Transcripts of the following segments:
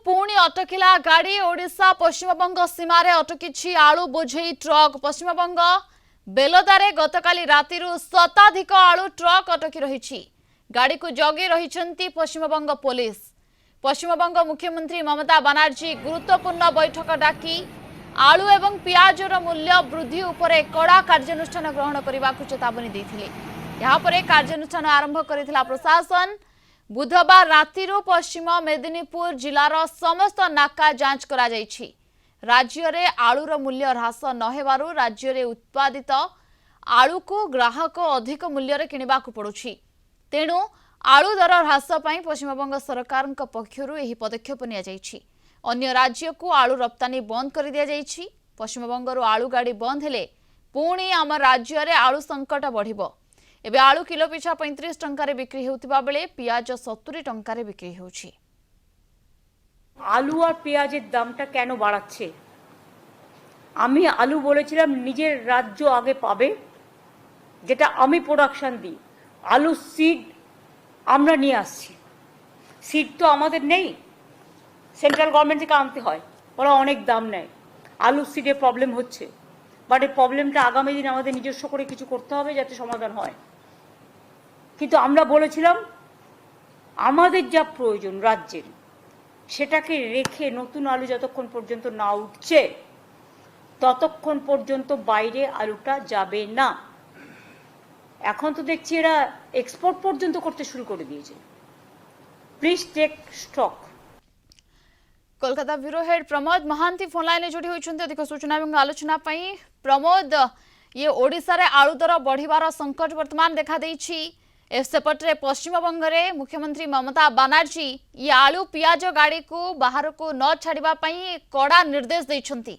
पुणी अटकिला गाड़ी ओडिशा पश्चिमबंग सीमार अटकी आलू बोझे ट्रक पश्चिमबंग बेलदारे गतकाली राति शताधिक आलू ट्रक अटकी रही गाड़ी को जगी रही पश्चिमबंग पुलिस। पश्चिमबंग मुख्यमंत्री ममता बनर्जी गुरुत्वपूर्ण बैठक डाकी आलू एवं पियाजर मूल्य वृद्धि उपरे कड़ा कार्यानुष्ठान ग्रहण करने को चेतावनी देते। यापर कार्यानुष्ठान आरंभ कर प्रशासन। बुधवार राति पश्चिम मेदिनीपुर जिलार समस्त नाका जांच करा जायछि। राज्य रे आलूर मूल्य ह्रास नहेबारु राज्य रे उत्पादित आलू को ग्राहक अधिक मूल्य रे किनिबा को पड़ुछि। तेणु आलू दर ह्रास पई पश्चिमबंग सरकार पक्षरु एही पदक्षेप निया जायछि। अन्य राज्य को आलू रप्तानी बंद कर दिया जायछि। पश्चिमबंगरु आलू गाड़ी बंद हेले पुणी आम राज्य रे आलू संकट बढ़िबो। एबे आलू किलो पिछा 35 टंका बिक्री होतिबा बेले पियाज 70 टंका बिक्री होछि। आलू और पेঁয়াজের দামটা কেন বাড়াচ্ছে? আমি আলু বলেছিলাম নিজের রাজ্য আগে পাবে, যেটা আমি প্রোডাকশন দিই। আলু সিড আমরা নিয়ে আসছি। সিড তো আমাদের নেই, সেন্ট্রাল গভর্নমেন্ট থেকে আনতে হয়, ওরা অনেক দাম নেয়। আলু সিডে প্রবলেম হচ্ছে, বাট এই প্রবলেমটা আগামী দিন আমাদের নিজস্ব করে কিছু করতে হবে যাতে সমাধান হয়। কিন্তু আমরা বলেছিলাম আমাদের যা প্রয়োজন রাজ্যের সেটাকে রেখে নতুন আলু যতক্ষণ পর্যন্ত না উঠছে ততক্ষণ পর্যন্ত বাইরে আলুটা যাবে না। এখন তো দেখছি এরা এক্সপোর্ট পর্যন্ত করতে শুরু করে দিয়েছে। Please take stock. Kolkata bureau head Pramod Mahanti phone line जोड़ी होइछन्ते अधिक सूचना एवं आलोचना पई। प्रमोद, ये ओडिशा रे आलू दर बढ़िबार संकट वर्तमान देखा देइछि। सेपटे पश्चिमबंग रे मुख्यमंत्री ममता बनर्जी ये आलू पियाज गाड़ी को बाहर को न छाड़िबा पई कड़ा निर्देश दैछन्ती।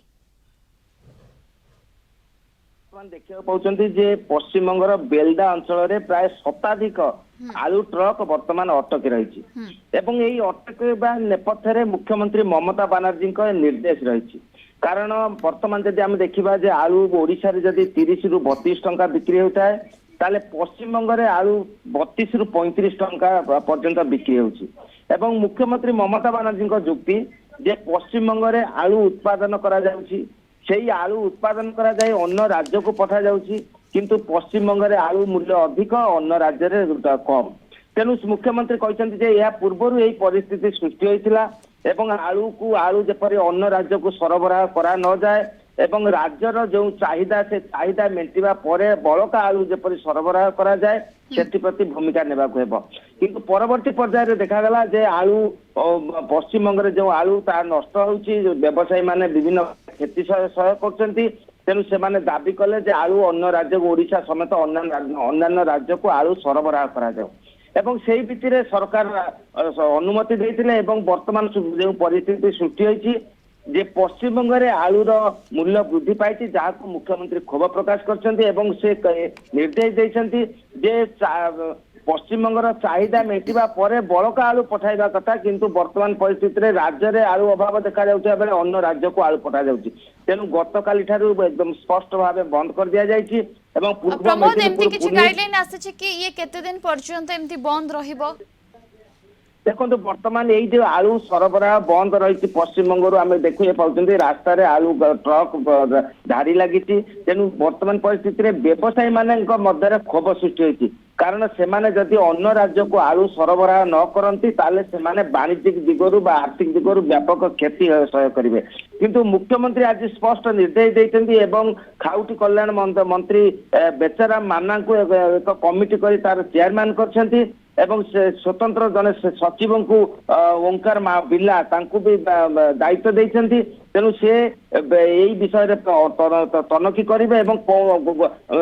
देखा पाउछन्ती जे पश्चिमबंगर बेलदा अंचल रे प्राय शताधिक आलू ट्रक वर्तमान अटकी रही एवं यही अटकवा नेपथ्य मुख्यमंत्री ममता बनर्जी निर्देश रही। कारण वर्तमान जदि आम देखा जे आलू ओडिशा रे जदि 30 रु 32 टंका बिक्री होता है ताले पश्चिमबंग रे आलू 32 रु 35 टंका पर्यंत बिक्री होछि। एवं मुख्यमंत्री ममता बनर्जी जुक्ति जे पश्चिमबंग रे आलू उत्पादन करा जाउछि, सेही आलू उत्पादन करा जाय अन्य राज्य को पठा जाउछि, किंतु पश्चिमबंग रे आलू मूल्य अधिक अन्य राज्य रे कम। तेणु मुख्यमंत्री कहते जे यह पूर्व यही परिस्थिति सृष्टि होइतिला एवं आलू जेपरि अन्य राज्य को सरबराह करा न जाए एवं राज्यर जो चाहिदा से चाहिदा मेंटिबा परे बळका आलू जेपरि सरबराह करा जाए सेति प्रति भूमिका नेबा को हेबो। किंतु परवर्ती पर्याय रे देखा गला जे आलू पश्चिमबंग रे जो आलू ता नष्ट होउची, व्यवसायी माने विभिन्न खेती सहयोग करछन्ती। तेणु से दाबी कले जे आलू अन्य राज्य को ओडिशा समेत अन्य राज्य को आलू सरबराह करा जाओ एवं से भित्तिरे सरकार अनुमति देइतिले एवं वर्तमान जो परिस्थिति सृष्टि होइछि जे पश्चिमबंग रे आलूर मूल्य वृद्धि पाइछि, जहां मुख्यमंत्री क्षोभ प्रकाश करछन्ती एवं से निर्देश देइछन्ती जे पश्चिमबंगर चाहिदा मेटिबा परे बळका आलू पठाइबा कथा, किंतु वर्तमान परिस्थिति रे राज्य रे आलू अभाव देखा जाउथिबा बेले अन्य राज्य को आलू पठा जाउछि। तेणु गतकाली ठारू एकदम स्पष्ट भाव बंद कर दिया जाइछि एवं प्रमोद एमती किछि गाइडलाइन आछे कि ये केते दिन पर्यंत एमती बंद रहिबो? देखो वर्तमान यही जो आलू सरबराह बंद रही पश्चिमबंग आम देखिए पाँच रास्ता आलू ट्रक धाड़ी लगी। तेणु वर्तमान परिस्थिति में व्यवसायी मान मध्य क्षोभ सृष्टि होती, कारण से जदि अन्य राज्य को आलू सरबराह न करती से वाणिज्यिक दिगरु आर्थिक दिगरु व्यापक क्षति सहय करेंगे। किंतु मुख्यमंत्री आज स्पष्ट निर्देश देते एवं खाउटी कल्याण मंत्री बेचाराम माना को एक कमिटी कर तार चेयरमैन कर एवं स्वतंत्र जने सचिव को ओंकार बिल्ला तांकु भी दायित्व देइछन्ती। तेणु से यही विषय तनखी करेंगे एवं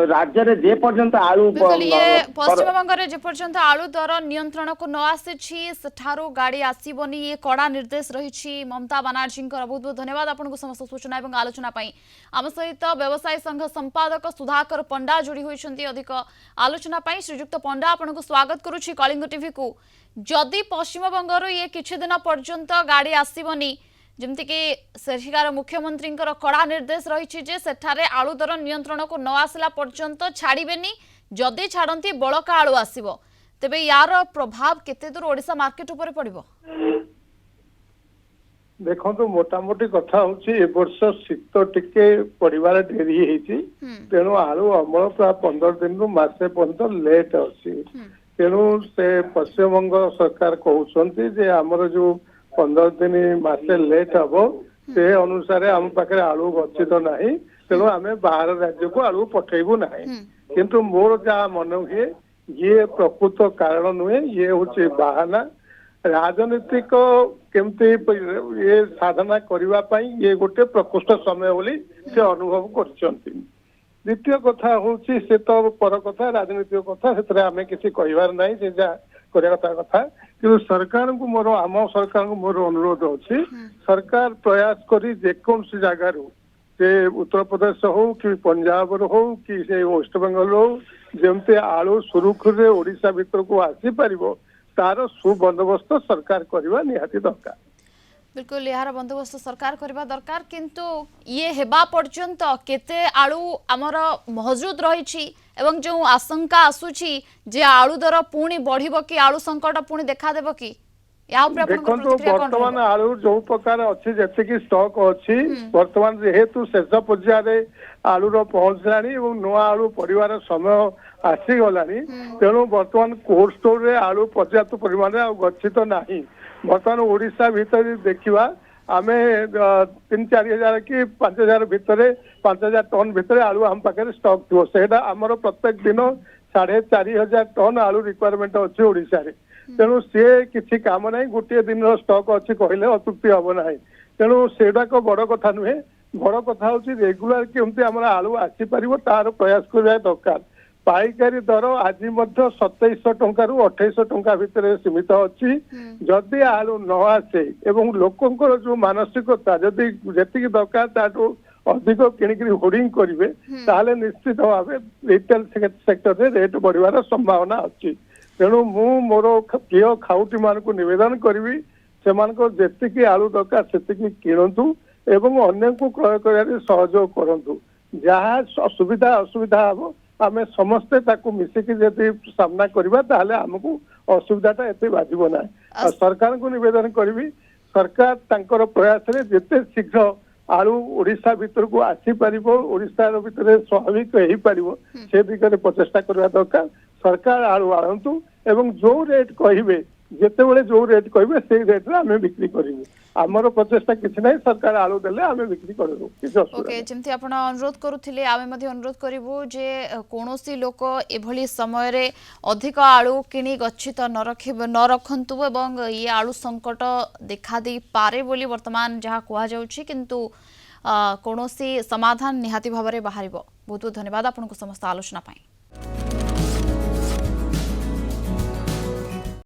राज्य रे जे पर्यंत आलू पश्चिमबंग रे जे पर्यंत आलू दर नियंत्रण को न आसी सेठारो गाड़ी आसीबनी ये कड़ा निर्देश रही। ममता बनर्जी बहुत बहुत धन्यवाद आपको समस्त सूचना एवं आलोचना पाई। आम सहित व्यवसायी संघ संपादक सुधाकर पंडा जोड़ी होइछन्ती अधिक आलोचना पाई। श्रीजुक्त पंडा आपको स्वागत करुछि कलिंग टीवी को। जदि पश्चिमबंग ये किछि दिन पर्यंत गाड़ी आसीबनी जमती कि सेठिकार मुख्यमंत्री कड़ा निर्देश रही सेठारे आलू दर नियंत्रण को न आसला पर्यंत छाड़बेनी, जदि छाड़ती बड़का आलू आसब तेबे यार प्रभाव केते दूर ओडिशा मार्केट उपर पड़िबो? ଦେଖନ୍ତୁ ମୋଟାମୋଟି କଥା ହଉଛି ଏ ବର୍ଷ ଶୀତ ଟିକେ ପଡିବାରେ ଡେରି ହେଇଛି, ତେଣୁ ଆଳୁ ଅମଳ ପ୍ରାୟ 15 ଦିନରୁ ମାସେ ପର୍ଯ୍ୟନ୍ତ ଲେଟ୍ ଅଛି। ତେଣୁ ସେ ପଶ୍ଚିମବଙ୍ଗ ସରକାର କହୁଛନ୍ତି ଯେ ଆମର ଯୋଉ 15 ଦିନ ମାସେ ଲେଟ୍ ହବ ସେ ଅନୁସାରେ ଆମ ପାଖରେ ଆଳୁ ଗଚ୍ଛିତ ନାହିଁ, ତେଣୁ ଆମେ ବାହାର ରାଜ୍ୟକୁ ଆଳୁ ପଠେଇବୁ ନାହିଁ। କିନ୍ତୁ ମୋର ଯାହା ମନେ ହୁଏ ଇଏ ପ୍ରକୃତ କାରଣ ନୁହେଁ, ଇଏ ହଉଛି ବାହାନା। ରାଜନୈତିକ କେମିତି ଇଏ ସାଧନା କରିବା ପାଇଁ ଇଏ ଗୋଟେ ପ୍ରକୃଷ୍ଟ ସମୟ ବୋଲି ସେ ଅନୁଭବ କରିଛନ୍ତି। ଦ୍ୱିତୀୟ କଥା ହଉଛି ସେ ତ ପର କଥା, ରାଜନୈତିକ କଥା, ସେଥିରେ ଆମେ କିଛି କହିବାର ନାହିଁ, ସେ ଯାହା କରିବା କଥା। କିନ୍ତୁ ସରକାରଙ୍କୁ ଆମ ସରକାରଙ୍କୁ ମୋର ଅନୁରୋଧ ଅଛି, ସରକାର ପ୍ରୟାସ କରି ଯେକୌଣସି ଜାଗାରୁ ସେ ଉତ୍ତରପ୍ରଦେଶ ହଉ କି ପଞ୍ଜାବରୁ ହଉ କି ସେ ୱେଷ୍ଟବେଙ୍ଗଲ ହଉ ଯେମିତି ଆଳୁ ସୁରୁଖୁରୁରେ ଓଡିଶା ଭିତରକୁ ଆସିପାରିବ ତାର ସୁବନ୍ଦୋବସ୍ତ ସରକାର କରିବା ନିହାତି ଦରକାର। बिल्कुल यार बंदोबस्त सरकार करबा दरकार, किंतु ये हेबा पर्यंत केते आलू आमर महजूद रही एवं जो आशंका आसुची जे आलू दर पुणी बढ़िबो कि आलू संकट पुणी देखा देबो कि या ऊपर आपन देखो प्रतिक्रिया कोन वर्तमान रहबो? आलू जो प्रकार अच्छी जी स्टॉक अच्छी वर्तमान जेहेतु शेष पर्याय आलूर पहुंचलानी और नुआ आलू परिवार समय आसीगलानी, तेणु वर्तमान कोल्ड स्टोर रे आलू पर्याप्त परिमाण गच्छित नहीं। वर्तमान ओडिशा भीतर देखिवा आमे 3-4 हजार कि 5,000 भितर 5,000 टन भितर आलू आम पाखे स्टॉक थो, सेटा आमर प्रत्येक दिन 4,500 टन आलू रिक्वायरमेंट अच्छी ओडिशा रे। तेणु सी किसी काम ना, गोटे दिन स्टॉक अच्छी कहले अतुक्ति हम ना। तेणु सेटाक बड़ कथा नुहे, बड़ कथा हूँ रेगुलर केमती आम आलू आसीपर तार प्रयास करवा दरकार। पाइकारी दर आज 2700 टंका रु 2800 टंका भितर सीमित अच्छी। जदि आलू न आसे एवं लोकंकर जो मानसिकता जदि जी दरकार ताठू अधिक किणिक होर्डिंग करेंगे ताहले निश्चित भाव रिटेल सेक्टर रे रेट बढ़वार संभावना अच्छी। तेणु मु मोर प्रिय खाउटी मान को निवेदन करी से आलू दरकार से किणतु एवं अन्य को क्रय कर सहयोग करूँ। जहाँ सुविधा असुविधा हम आम समस्ते मिसिकी जदि सामना करवा ताहले हमको असुविधाटा एते बाजिबो ना। सरकार को निवेदन करी सरकार तांकर प्रयास रे जेते शीघ्र आलू ओडिशा भीतर को आसी पारिबो, ओडिशा भीतर स्वाभाविक हो पारिबो से दिगरे प्रचेष्टा करबा दरकार। सरकार आलू आनतु एवं जो रेट कहिबे जेते बेले जो रेट कहिबे से रेट रे आमे बिक्री करिवु। आमर प्रचेष्टा किछि नै, सरकार आलू देले आमे बिक्री करबो। ओके, जेमति आपण अनुरोध करूथिले आमे मध्ये अनुरोध करिवु जे कोनोसी लोक एभली समय रे अधिक आलू किनी गच्छित न रखंतु एवं ये आलू संकट देखा दे पारे बोली वर्तमान जहा कुआ जाउछि, किंतु कोनोसी समाधान निहाती भाबरे बाहरिबो। बहुत बहुत धन्यवाद आपनको समस्त आलोचना पाई।